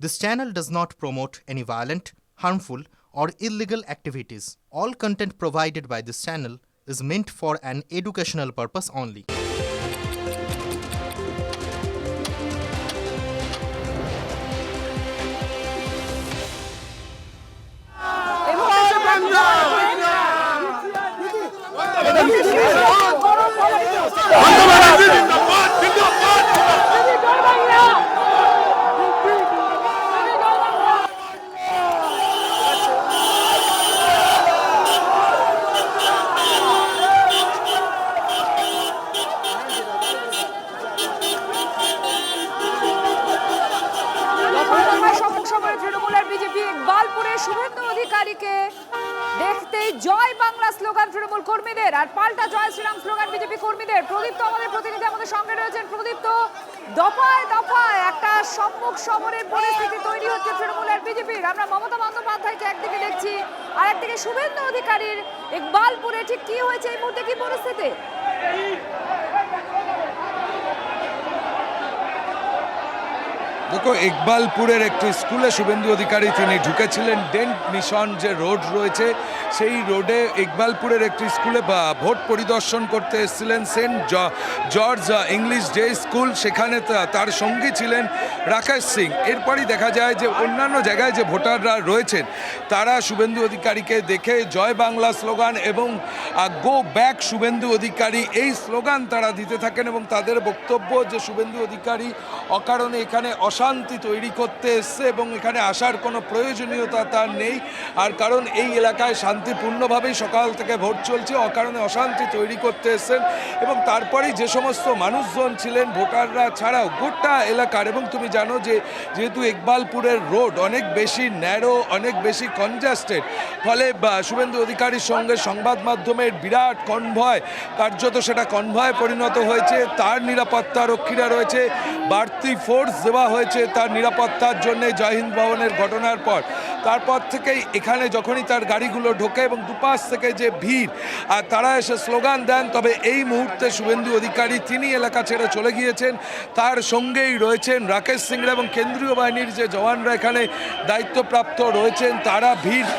This channel does not promote any violent, harmful, or illegal activities. All content provided by this channel is meant for an educational purpose only. Suvendu অধিকারীকে দেখতেই জয় Bangla slogan Trinamool কর্মীদের, আর পাল্টা জয় Shriram slogan BJP কর্মীদের। প্রদীপ্ত আমাদের প্রতিনিধি আমাদের সঙ্গে রয়েছেন। প্রদীপ্ত, দফায় দফায় একটা সম্মুখ সমরের পরিস্থিতি তৈরি হচ্ছে তৃণমূল আর বিজেপির। আমরা মমতা বন্দ্যোপাধ্যায়কে একদিকে দেখছি, আর একদিকে শুভেন্দু অধিকারীর ইকবালপুরে ঠিক কি হয়েছে এই মুহূর্তে, কি পরিস্থিতি? দেখো, ইকবালপুরের একটি স্কুলে শুভেন্দু অধিকারী তিনি ঢুকেছিলেন। ডেন্ট মিশন যে রোড রয়েছে সেই রোডে ইকবালপুরের একটি স্কুলে ভোট পরিদর্শন করতে এসেছিলেন Saint George English Day School. সেখানে তার সঙ্গী ছিলেন রাকেশ সিং। এরপরই দেখা যায় যে অন্যান্য জায়গায় যে ভোটাররা রয়েছেন তারা শুভেন্দু অধিকারীকে দেখে জয় বাংলা স্লোগান এবং গো ব্যাক শুভেন্দু অধিকারী এই স্লোগান তারা দিতে থাকেন এবং তাদের বক্তব্য যে শুভেন্দু অধিকারী অকারণে এখানে অশান্তি তৈরি করতে এসছে এবং এখানে আসার কোনো প্রয়োজনীয়তা তার নেই। আর কারণ এই এলাকায় শান্তিপূর্ণভাবেই সকাল থেকে ভোট চলছে, অকারণে অশান্তি তৈরি করতে এসছেন। এবং তারপরেই যে সমস্ত মানুষজন ছিলেন ভোটাররা ছাড়াও গোটা এলাকার, এবং তুমি জানো যে যেহেতু ইকবালপুরের রোড অনেক বেশি ন্যারো, অনেক বেশি কনজাস্টেড, ফলে শুভেন্দু অধিকারীর সঙ্গে সংবাদ মাধ্যমের বিরাট কনভয়, কার্যত সেটা কনভয়ে পরিণত হয়েছে। তার নিরাপত্তা রক্ষীরা রয়েছে, বাড়তি ফোর্স দেওয়া হয়েছে তার নিরাপত্তার জন্য জয় হিন্দ ভবনের ঘটনার পর। তারপর থেকেই এখানে যখনই তার গাড়িগুলো ঢোকে এবং দুপাশ থেকে যে ভিড়, আর তারা এসে স্লোগান দেন। তবে এই মুহূর্তে শুভেন্দু অধিকারী তিনি এলাকা ছেড়ে চলে গিয়েছেন। তার সঙ্গেই রয়েছেন রাকেশ সিংরা এবং কেন্দ্রীয় বাহিনীর যে জওয়ানরা এখানে দায়িত্বপ্রাপ্ত রয়েছেন। তারা ভিড়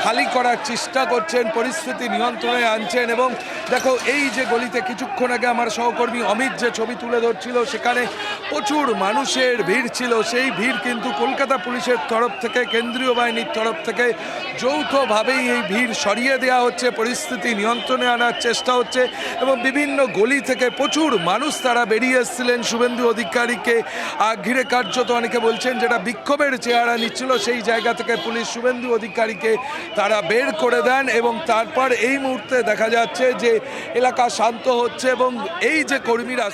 খালি করার চেষ্টা করছেন, পরিস্থিতি নিয়ন্ত্রণে আনছেন। এবং দেখো, এই যে গলিতে কিছুক্ষণ আগে আমার সহকর্মী অমিত যে ছবি তুলে ধরছিল, সেখানে প্রচুর মানুষের ভিড় ছিল। সেই ভিড় কিন্তু কলকাতা পুলিশের তরফ থেকে, কেন্দ্রীয় বাহিনীর তরফ থেকে যৌথভাবেই এই ভিড় সরিয়ে দেওয়া হচ্ছে, পরিস্থিতি নিয়ন্ত্রণে আনার চেষ্টা হচ্ছে। এবং বিভিন্ন গলি থেকে প্রচুর মানুষ তারা বেরিয়ে এসেছিলেন শুভেন্দু অধিকারীকে ঘিরে। কার্যত অনেকে বলছেন যেটা বিক্ষোভের চেহারা নিচ্ছিল, সেই জায়গা থেকে পুলিশ শুভেন্দু অধিকারীকে তারা বের করে দেন। এবং তারপর এই মুহূর্তে দেখা যাচ্ছে যে এলাকা শান্ত হচ্ছে এবং এই যে কর্মীরা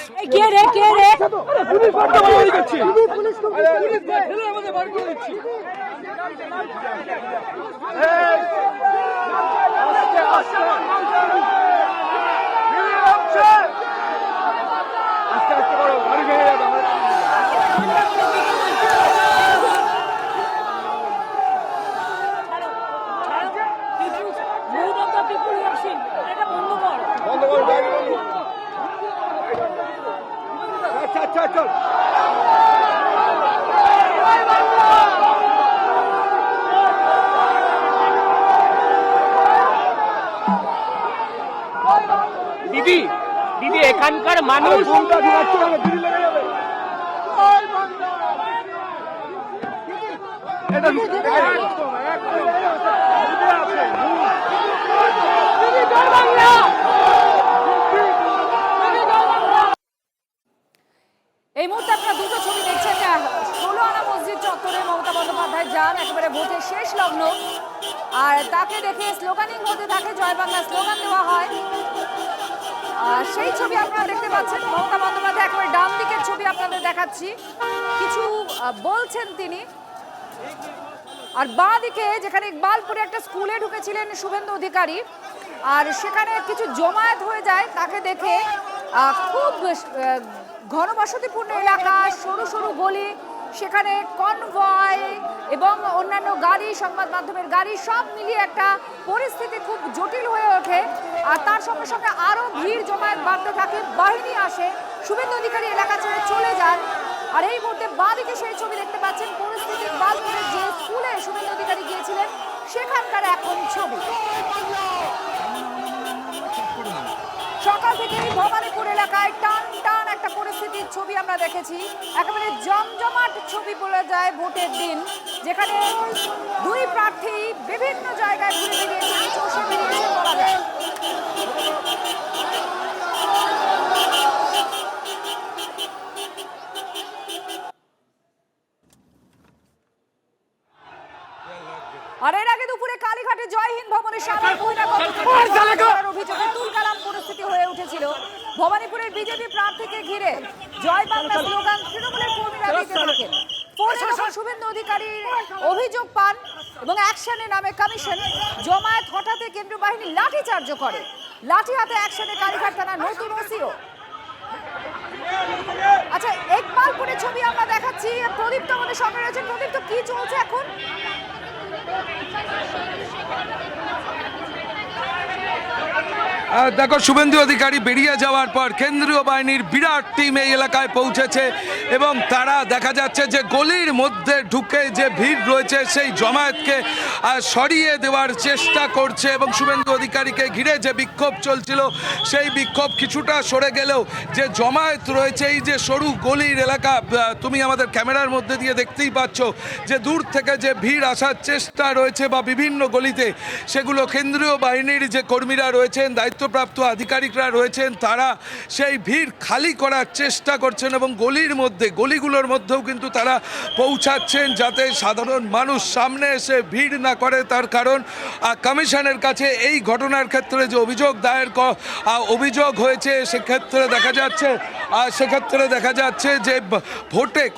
দিদি এখানকার মানুষ এই মুহূর্তে আপনারা দুটো ছবি দেখছেন। 16 আনা মসজিদ চত্বরে মমতা বন্দ্যোপাধ্যায় যান একেবারে ভোটের শেষ লগ্ন, আর তাকে দেখে স্লোগানিং হতে থাকে, জয় বাংলা স্লোগান দেওয়া হয়। সেই ছবি আপনারা দেখতে পাচ্ছেন। মমতা বন্দ্যোপাধ্যায় একেবারে ডান দিকের ছবি আপনাদের দেখাচ্ছি, কিছু বলছেন তিনি। আর বাঁ দিকে যেখানে ইকবালপুরে একটা স্কুলে ঢুকেছিলেন শুভেন্দু অধিকারী, আর সেখানে কিছু জমায়েত হয়ে যায় তাকে দেখে। খুব ঘনবসতিপূর্ণ এলাকা, সরু সরু গলি, সেখানে কনভয় এবং অন্যান্য গাড়ি, সংবাদ মাধ্যমের গাড়ি, সব মিলিয়ে একটা পরিস্থিতি খুব জটিল হয়ে ওঠে। আর তার সঙ্গে সঙ্গে আরও ভিড় জমায়েত বাড়তে থাকে, বাহিনী আসে, শুভেন্দু অধিকারী এলাকা ছেড়ে চলে যান। আর এই মুহূর্তে বাঁ দিকে সেই ছবি দেখতে পাচ্ছেন। পরিস্থিতি ছবি। সকাল থেকেই ভবানীপুর এলাকায় টান টান একটা পরিস্থিতির ছবি আমরা দেখেছি। একেবারে জমজমাট ছবি বলা যায় ভোটের দিন, যেখানে দুই প্রার্থী বিভিন্ন জায়গায় ঘুরে বেরিয়েছেন, চষে বেরিয়েছেন বলা যায়। আর এর আগে দুপুরে কালীঘাটে জয় হিন্দ ভবনের সামনে বহিরাগত অভিযোগে তুলকালাম পরিস্থিতি হয়ে উঠেছিল। ভবানীপুরের বিজেপি প্রার্থীকে ঘিরে জয় বাংলা স্লোগান তৃণমূলের কর্মীরা দিতে থাকেন। পরে যখন শুভেন্দু অধিকারীর অভিযোগ পান এবং অ্যাকশনে নামে কমিশন, জমায়েত হঠাৎই কেন্দ্রীয় বাহিনী লাঠিচার্জ করে। লাঠি হাতে অ্যাকশনে কালীঘাট থানার নতুন ওসিও। আচ্ছা, একবালপুরের ছবি আমরা দেখাচ্ছি। প্রদীপ্ত আমাদের সঙ্গে রয়েছেন। প্রদীপ্ত, কি চলছে এখন? দেখো, শুভেন্দু অধিকারী বেরিয়ে যাওয়ার পর কেন্দ্রীয় বাহিনীর বিরাট টিম এই এলাকায় পৌঁছেছে এবং তারা দেখা যাচ্ছে যে গলির মধ্যে ঢুকে যে ভিড় রয়েছে সেই জমায়েতকে সরিয়ে দেওয়ার চেষ্টা করছে এবং শুভেন্দু অধিকারীকে ঘিরে যে বিক্ষোভ চলছিল সেই বিক্ষোভ কিছুটা সরে গেলেও যে জমায়েত রয়েছে, এই যে সরু গলির এলাকা, তুমি আমাদের ক্যামেরার মধ্যে দিয়ে দেখতেই পাচ্ছ যে দূর থেকে যে ভিড় আসার চেষ্টা রয়েছে বা বিভিন্ন গলিতে, সেগুলো কেন্দ্রীয় বাহিনীর যে কর্মীরা রয়েছেন, দায়িত্বপ্রাপ্ত আধিকারিকরা রয়েছেন, তারা সেই ভিড় খালি করার চেষ্টা করছেন এবং গলিগুলোর মধ্যেও কিন্তু তারা পৌঁছাচ্ছেন যাতে সাধারণ মানুষ সামনে এসে ভিড় না করে। তার কারণ কমিশনের কাছে এই ঘটনার ক্ষেত্রে যে অভিযোগ হয়েছে সেক্ষেত্রে দেখা যাচ্ছে যে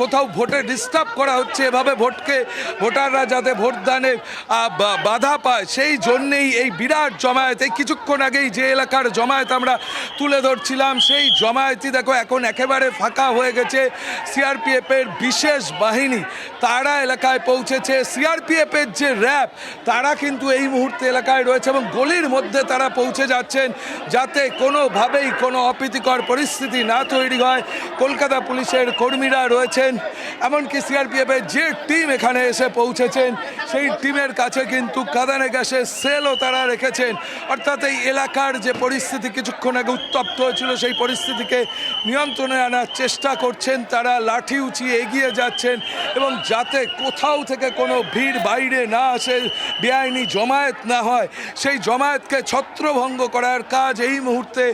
কোথাও ভোটে ডিস্টার্ব করা হচ্ছে, এভাবে ভোটাররা যাতে ভোটদানে বাধা পায় সেই জন্যেই এই বিরাট জমায়েত। এই কিছুক্ষণ আগেই যে এলাকার জমায়েত আমরা তুলে ধরছিলাম সেই জমায়েতই দেখো এখন একেবারে ফাঁকা হয়ে গেছে। সিআরপিএফের বিশেষ বাহিনী তারা এলাকায় পৌঁছেছে। সিআরপিএফের যে র্যাব তারা কিন্তু এই মুহূর্তে এলাকায় রয়েছে এবং গলির মধ্যে তারা পৌঁছে যাচ্ছেন যাতে কোনোভাবেই কোনো অপ্রীতিকর পরিস্থিতি না তৈরি হয়। কলকাতা পুলিশের কর্মীরা রয়েছেন, এমনকি সিআরপিএফের যে টিম এখানে এসে পৌঁছেছেন সেই টিমের কাছে কিন্তু কাঁদানে গ্যাসের সেলও তারা রেখেছেন। অর্থাৎ এই এলাকার যে পরিস্থিতি কিছুক্ষণ আগে উত্তপ্ত হয়েছিল সেই পরিস্থিতিকে নিয়ন্ত্রণে আনার চেষ্টা করছেন তারা। লাঠি উঁচিয়ে এগিয়ে যাচ্ছেন এবং যাতে কোথাও থেকে কোনো ভিড় বাইরে না আসে, বেআইনি জমায়েত না হয়, সেই জমায়েতকে ছত্রভঙ্গ করার কাজ এই মুহূর্তে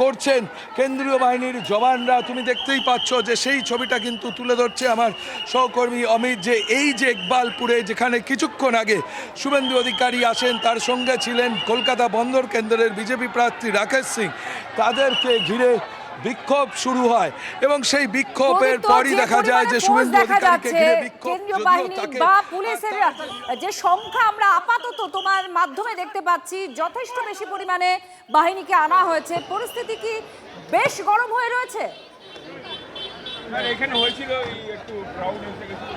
করছেন কেন্দ্রীয় বাহিনীর জওয়ানরা। তুমি দেখতেই পাচ্ছ যে সেই ছবিটা কিন্তু তুলে ধরছে আমার সহকর্মী অমিত, যে এই যে ইকবালপুরে যেখানে কিছুক্ষণ আগে শুভেন্দু অধিকারী আসেন, তার সঙ্গে ছিলেন কলকাতা বন্দর কেন্দ্রের বিজেপি প্রার্থী রাকেশ সিং, তাদেরকে ঘিরে বিক্ষোভ শুরু হয় এবং সেই বিক্ষোভের পরই দেখা যায় যে শুভেন্দু অধিকারীকে ঘিরে বিক্ষোভ বা পুলিশের যে সংখ্যা আমরা আপাতত তোমার মাধ্যমে দেখতে পাচ্ছি যথেষ্ট বেশি পরিমাণে বাহিনীকে আনা হয়েছে। পরিস্থিতি কি বেশ গরম হয়ে রয়েছে? এখানে হয়েছিল একটু ক্রাউড এসে গেছিল।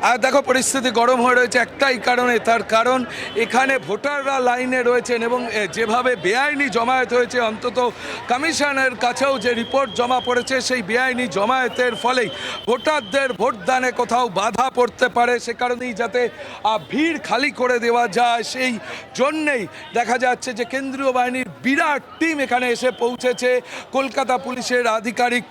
আর দেখো, পরিস্থিতি গরম হয়ে রয়েছে একটাই কারণে, তার কারণ এখানে ভোটাররা লাইনে রয়েছেন এবং যেভাবে বেআইনি জমায়েত হয়েছে, অন্তত কমিশনের কাছেও যে রিপোর্ট জমা পড়েছে সেই বেআইনি জমায়েতের ফলেই ভোটারদের ভোটদানে কোথাও বাধা পড়তে পারে, সে কারণেই যাতে ভিড় খালি করে দেওয়া যায় সেই জন্যেই দেখা যাচ্ছে যে কেন্দ্রীয় বাহিনীর বিরাট টিম এখানে এসে পৌঁছেছে। কলকাতা পুলিশের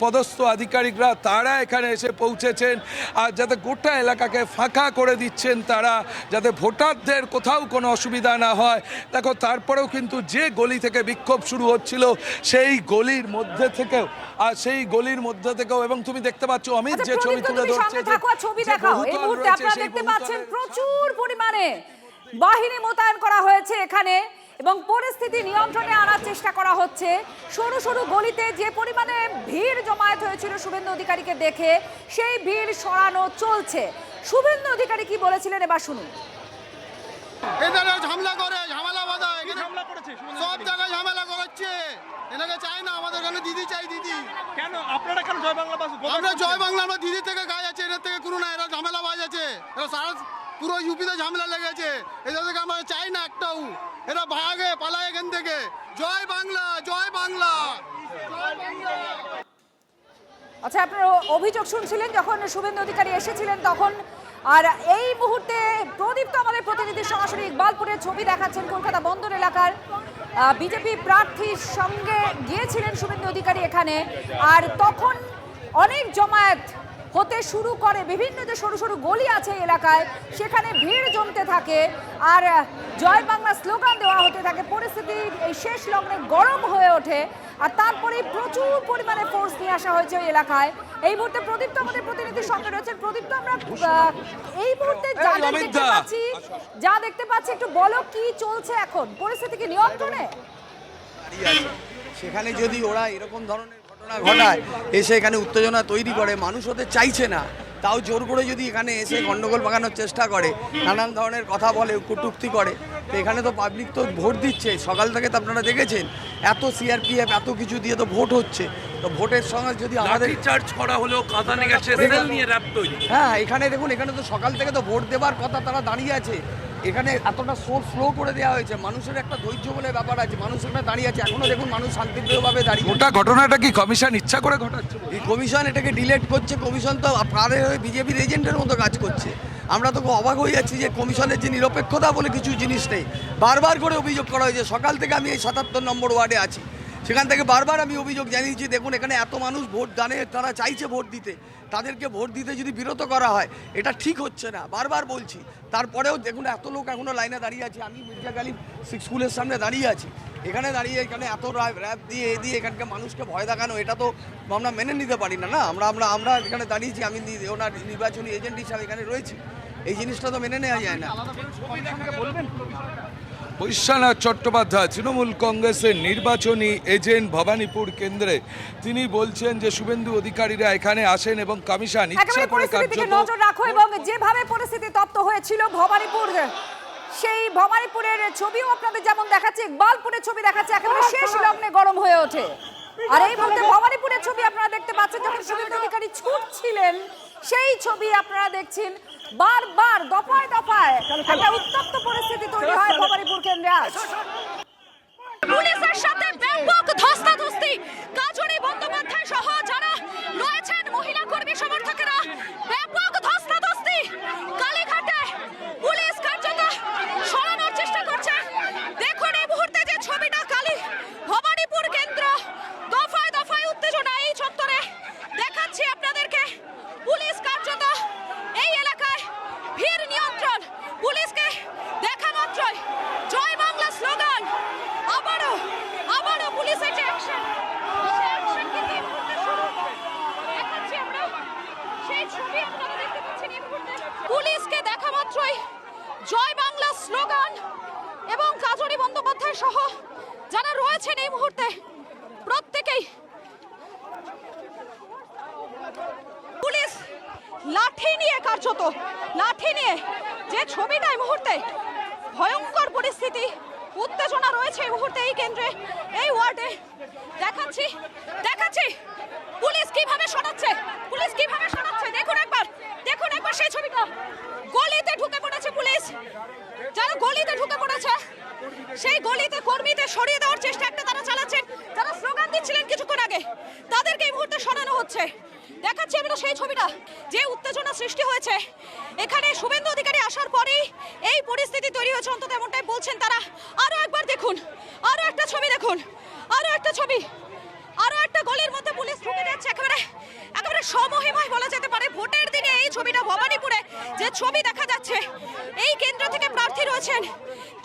পদস্থ আধিকারিকরা তারা এখানে এসে পৌঁছেছেন আর যাতে গোটা এলাকাকে ফাঁকা করে দিচ্ছেন তারা, যাতে ভোটারদের কোথাও কোনো অসুবিধা না হয়। দেখো, তারপরেও কিন্তু যে গলি থেকে বিক্ষোভ শুরু হচ্ছিল সেই গলির মধ্যে থেকেও এবং তুমি দেখতে পাচ্ছ অমিত যে ছবি তুলে ধরছে, ছবি দেখাও। এই মুহূর্তে আপনারা দেখতে পাচ্ছেন প্রচুর পরিমাণে বাহিনী মোতায়েন করা হয়েছে এখানে এবং পরিস্থিতি নিয়ন্ত্রণে আনার চেষ্টা করা হচ্ছে। সরু সরু গলিতে যে পরিমাণে ভিড় জমায়েত হয়েছিল শুভেন্দু অধিকারীকে দেখে, সেই ভিড় সরানো চলছে। শুভেন্দু অধিকারী কি বলেছিলেন এবার শুনুন। এখানে ঝামেলা বাঁধায়, সব জায়গায় ঝামেলা করাচ্ছে। এনাকে চাই না, আমাদের এখানে দিদি চাই। দিদি কেন আপনারা কেন জয় বাংলা বাস? আমরা জয় বাংলা, আমরা দিদি থেকে গায়ে আছে, এদের থেকে কোনো না। এরা ঝামেলা বাজ আছে, এরা সারা পুরো ইউপিতে ঝামেলা লেগেছে। এদের থেকে আমরা চাই না একটাও। এরা ভাগে পালায় এখান থেকে। জয় বাংলা, জয় বাংলা, জয় বাংলা। আচ্ছা, আপনারা অভিযোগ শুনছিলেন যখন শুভেন্দু অধিকারী এসেছিলেন তখন আর এই মুহূর্তে প্রদীপ্ত আমাদের প্রতিনিধি সরাসরি ইকবালপুরের ছবি দেখাচ্ছেন কলকাতা বন্দর এলাকার। বিজেপি প্রার্থীর সঙ্গে গিয়েছিলেন শুভেন্দু অধিকারী এখানে, আর তখন অনেক জমায়েত হতে শুরু করে, বিভিন্ন যে সরু সরু গলি আছে এলাকায় সেখানে ভিড় জমতে থাকে আর জয় বাংলা স্লোগান দেওয়া হতে থাকে। পরিস্থিতি এই শেষ লগ্নে গরম হয়ে ওঠে আর তারপরেই প্রচুর পরিমাণে ফোর্স নিয়ে আসা হয়েছে ওই এলাকায়। এই মুহূর্তে প্রদীপ্ত আমাদের প্রতিনিধির সঙ্গে রয়েছেন। প্রদীপ্ত, আমরা এই মুহূর্তে যা দেখতে পাচ্ছি একটু বলো কি চলছে এখন, পরিস্থিতি কি নিয়ন্ত্রণে? সেখানে যদি ওরা এরকম ধরনের ঘটনা ঘটায়, এসে এখানে উত্তেজনা তৈরি করে, মানুষ ওদের চাইছে না, তাও জোর করে যদি এখানে এসে গন্ডগোল পাকানোর চেষ্টা করে, নানান ধরনের কথা বলে, কটূক্তি করে, তো এখানে তো পাবলিক তো ভোট দিচ্ছে। সকাল থেকে তো আপনারা দেখেছেন এত সিআরপিএফ এত কিছু দিয়ে তো ভোট হচ্ছে, তো ভোটের সঙ্গে যদি আমাদের চার্জ করা হলেও কাঁদানে গেছে সেল নিয়ে র‍্যাপ তৈরি। হ্যাঁ, এখানে দেখুন, এখানে তো সকাল থেকে তো ভোট দেবার কথা, তারা দাঁড়িয়ে আছে। এখানে এতটা স্লো করে দেওয়া হয়েছে, মানুষের একটা ধৈর্য বলে ব্যাপার আছে, মানুষ এখানে দাঁড়িয়ে আছে, এখনো দেখুন মানুষ শান্তিপ্রিয়ভাবে দাঁড়িয়ে। ওটা ঘটনাটা কি কমিশন ইচ্ছা করে ঘটাচ্ছে? এই কমিশন এটাকে ডিলেট করছে, কমিশন তো বিজেপির এজেন্টের মতো কাজ করছে। আমরা তো অবাক হয়ে যাচ্ছি যে কমিশনের যে নিরপেক্ষতা বলে কিছু জিনিস নেই। বারবার করে অভিযোগ করা হয়েছে, সকাল থেকে আমি এই ৭৭ নম্বর ওয়ার্ডে আছি, সেখান থেকে বারবার আমি অভিযোগ জানিয়েছি, দেখুন এখানে এত মানুষ ভোট দানে, তারা চাইছে ভোট দিতে, তাদেরকে ভোট দিতে যদি বিরত করা হয় এটা ঠিক হচ্ছে না, বারবার বলছি। তারপরেও দেখুন এত লোক এখনও লাইনে দাঁড়িয়ে আছে। আমি মির্জা গালিব স্কুলের সামনে দাঁড়িয়ে আছি, এখানে দাঁড়িয়ে এখানে এত র্যাপ দিয়ে এখানকার মানুষকে ভয় দেখানো, এটা তো আমরা মেনে নিতে পারি না। আমরা এখানে দাঁড়িয়েছি, আমি ওনার নির্বাচনী এজেন্ট হিসাবে এখানে রয়েছি, এই জিনিসটা তো মেনে নেওয়া যায় না। বৈশ্বনাথ চট্টোপাধ্যায় তৃণমূল কংগ্রেসের নির্বাচনী এজেন্ট ভবানীপুর কেন্দ্রে, তিনি বলছেন যে শুভেন্দু অধিকারীরা এখানে আসেন এবং কমিশন ইচ্ছা করে কার্যত নজর রাখো, এবং যেভাবে পরিস্থিতি তপ্ত হয়েছিল ভবানীপুর, সেই ভবানীপুরের ছবিও আপনাদের যেমন দেখাচ্ছে, ইকবালপুরের ছবি দেখাচ্ছে, একেবারে শেষ লগ্নে গরম হয়ে ওঠে। আর এই মুহূর্তে ভবানীপুরের ছবি আপনারা দেখতে পাচ্ছেন, যখন শুভেন্দু অধিকারী ছুটছিলেন সেই ছবি আপনারা দেখছেন। বারবার দফায় দফায় একটা উত্তপ্ত পরিস্থিতি তৈরি হয় ভবানীপুর কেন্দ্রে। আজ পুলিশের সাথে ব্যাপক ধস্তাধস্তি, কাজনী বন্দ্যোপাধ্যায় সহ যারা রয়েছেন মহিলা কর্মী সমর্থকেরা, ব্যাপক ধস্তাধস্তি। কালীঘাটে পুলিশ কার্যত সরানোর চেষ্টা করছে। দেখুন এই মুহূর্তে যে ছবিটা, ভবানীপুর কেন্দ্র, দফায় দফায় উত্তেজনা এই চত্বরে দেখাচ্ছি আপনাদেরকে। পুলিশ কার্যত এই এলাকায় ভিড় নিয়ন্ত্রণ, পুলিশকে দেখা মাত্রই জয় বাংলা স্লোগান, আবারও পুলিশের যে অ্যাকশন, সেই অ্যাকশন কিন্তু এই মুহূর্তে শুরু দেখাচ্ছি আমরা। সেই ছবি আপনারা দেখতে পাচ্ছেন এই মুহূর্তে। পুলিশকে দেখা মাত্রই জয় বাংলা স্লোগান, এবং কাজনী বন্দ্যোপাধ্যায় সহ যারা রয়েছেন এই মুহূর্তে প্রত্যেকেই, পুলিশ লাঠি নিয়ে, কার্যত লাঠি নিয়ে, যে ছবিটা এই মুহূর্তে, ভয়ঙ্কর পরিস্থিতি, উত্তেজনা রয়েছে এই মুহূর্তে এই কেন্দ্রে, এই ওয়ার্ডে। দেখাচ্ছি পুলিশ কিভাবে সরাচ্ছে, দেখুন একবার সেই ছবিটা। গলিতে ঢুকে পড়েছে পুলিশ, যারা গলিতে ঢুকে পড়েছে সেই গলিতে কর্মীদের সরিয়ে দেওয়ার চেষ্টা একটা তারা চালাচ্ছেন। যারা স্লোগান দিচ্ছিলেন কিছুক্ষণ আগে, তাদেরকে এই মুহূর্তে সরানো হচ্ছে। দেখাচ্ছি আমরা সেই ছবিটা, যে উত্তেজনা সৃষ্টি হয়েছে এখানে শুভেন্দু অধিকারী আসার পরেই এই পরিস্থিতি তৈরি হয়েছে, অন্তত এমনটাই বলছেন তারা। আরো একবার দেখুন, আরো একটা ছবি দেখুন, আরো একটা গলির মধ্যে পুলিশ ঢুকে যাচ্ছে, একেবারে সমহিমায় বলা যেতে পারে। ভোটের দিনে এই ছবিটা ভবানীপুরে যে ছবি দেখা যাচ্ছে, এই কেন্দ্র থেকে প্রার্থী রয়েছেন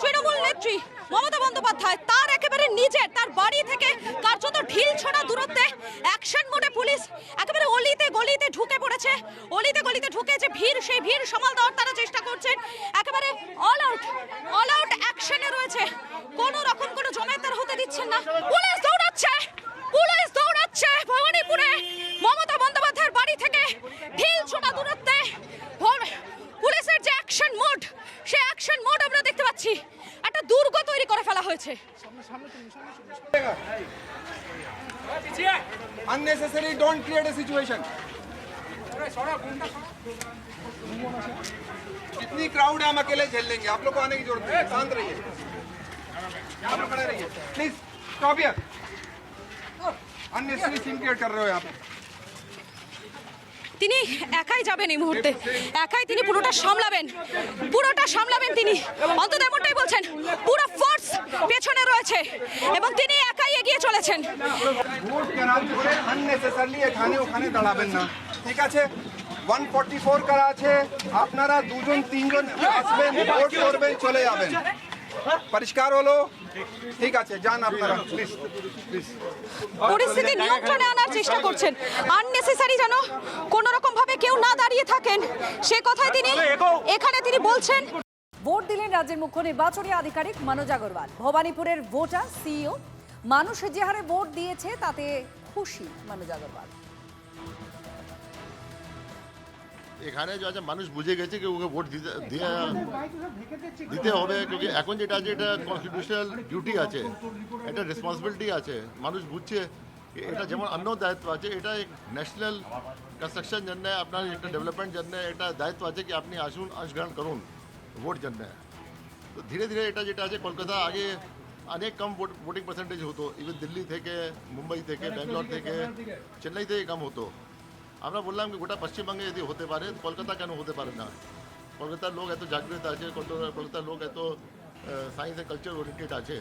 তৃণমূল নেত্রী মমতা বন্দ্যোপাধ্যায়, তার একেবারে নিজের, তার বাড়ি থেকে কার্যত ঢিল ছোড়া দূরত্বে অ্যাকশন মোডে পুলিশ একেবারে অলিতে গলিতে ঢুকে পড়েছে। অলিতে গলিতে ঢুকে যে ভিড়, সেই ভিড় সামাল দেওয়ার তারা চেষ্টা করছেন। একেবারে অল আউট অ্যাকশনে রয়েছে, কোনো রকম কোনো জমায়েত হতে দিচ্ছেন না। পুলিশ দৌড়াচ্ছে ভবানীপুরে মমতা বন্দ্যোপাধ্যায়ের বাড়ি থেকে ঢিল ছোড়া দূরত্বে। পুলিশের যে অ্যাকশন মোড, সেই অ্যাকশন মোড আমরা দেখতে পাচ্ছি, একটা দুর্গ তৈরি করে ফেলা হয়েছে। Unnecessary, don't create a situation. इतनी क्राउड है, हम अकेले झेल लेंगे, आप लोग को आने की जरूरत नहीं है, शांत रहिए, यहाँ पे खड़े रहिए, please stop here. Unnecessary scene create कर रहे हो यहाँ पे। তিনি একাই যাবেন এই মুহূর্তে, একাই তিনি পুরোটা সামলাবেন তিনি, অন্তত এমনটাই বলছেন। পুরো ফোর্স পেছনে রয়েছে এবং তিনি একাই এগিয়ে চলেছেন। ভোট করা ধরে আননেসেসারলি এখানে ওখানে দাঁড়াবেন না, ঠিক আছে? 144 করা আছে, আপনারা দুজন তিনজন আসবেন, ভোট করবেন, চলে যাবেন। পরিষ্কার হলো? ঠিক আছে, যান আপনারা, প্লিজ প্লিজ। পরিস্থিতি নিয়ন্ত্রণে আনার চেষ্টা করছেন, আননেসেসারি যেন কোনো রকম ভাবে কেউ না দাঁড়িয়ে থাকেন সে কথাই তিনি এখানে তিনি বলছেন। ভোট দিলেন রাজ্যের মুখ্য নির্বাচনী আধিকারিক মনোজ আগরওয়াল। ভবানীপুরের ভোটার সিইও মানুষ যে হারে ভোট দিয়েছে তাতে খুশি মনোজ আগরওয়াল। এখানে जो আছে মানুষ বুঝে গেছে যে ওকে ভোট দিতে হবে, क्योंकि এখন যেটা আছে এটা কনস্টিটিউশনাল ডিউটি আছে, এটা রেসপন্সিবিলিটি আছে। মানুষ বুঝছে এটা যেমন অন্য দায়িত্ব আছে, এটা এক ন্যাশনাল কনস্ট্রাকশন জন্য আপনার একটা ডেভেলপমেন্ট জন্য এটা দায়িত্ব আছে কি আপনি আসুন, অংশগ্রহণ করুন ভোট জন্য। তো ধীরে ধীরে এটা যেটা আছে কলকাতা আগে অনেক কম ভোটিং পার্সেন্টেজ হতো, ইভেন দিল্লি থেকে, মুম্বাই থেকে, ব্যাঙ্গালোর থেকে, চেন্নাই থেকে কম হতো। আমরা বললাম কি গোটা পশ্চিমবঙ্গে যদি হতে পারে কলকাতা কেন হতে পারে না? কলকাতার লোক এত জাগ্রত আছে, কলকাতার লোক এত সায়েন্স অ্যান্ড কালচার ওরিয়েন্টেড আছে।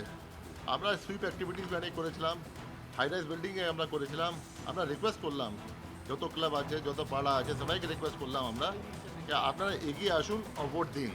আমরা সুইপ অ্যাক্টিভিটিস অনেক করেছিলাম, হাই রাইজ বিল্ডিংয়ে আমরা করেছিলাম। আমরা রিকোয়েস্ট করলাম যত ক্লাব আছে, যত পাড়া আছে, সবাইকে রিকোয়েস্ট করলাম আমরা যে আপনারা এগিয়ে আসুন আর ভোট দিন।